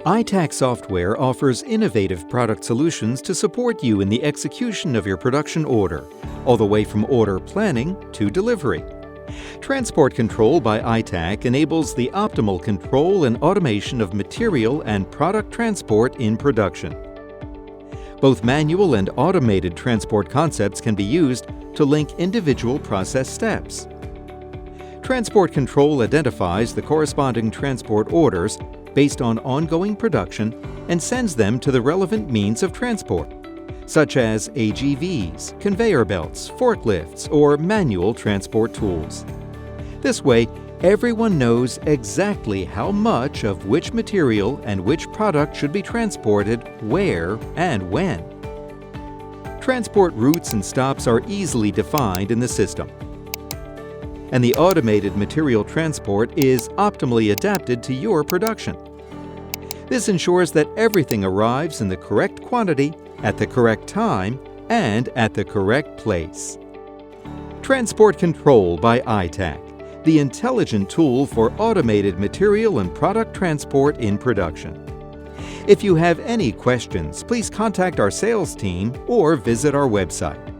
iTAC software offers innovative product solutions to support you in the execution of your production order, all the way from order planning to delivery. Transport Control by iTAC enables the optimal control and automation of material and product transport in production. Both manual and automated transport concepts can be used to link individual process steps. Transport Control identifies the corresponding transport orders based on ongoing production and sends them to the relevant means of transport, such as AGVs, conveyor belts, forklifts, or manual transport tools. This way, everyone knows exactly how much of which material and which product should be transported, where, and when. Transport routes and stops are easily defined in the system, and the automated material transport is optimally adapted to your production. This ensures that everything arrives in the correct quantity, at the correct time, and at the correct place. Transport Control by iTAC, the intelligent tool for automated material and product transport in production. If you have any questions, please contact our sales team or visit our website.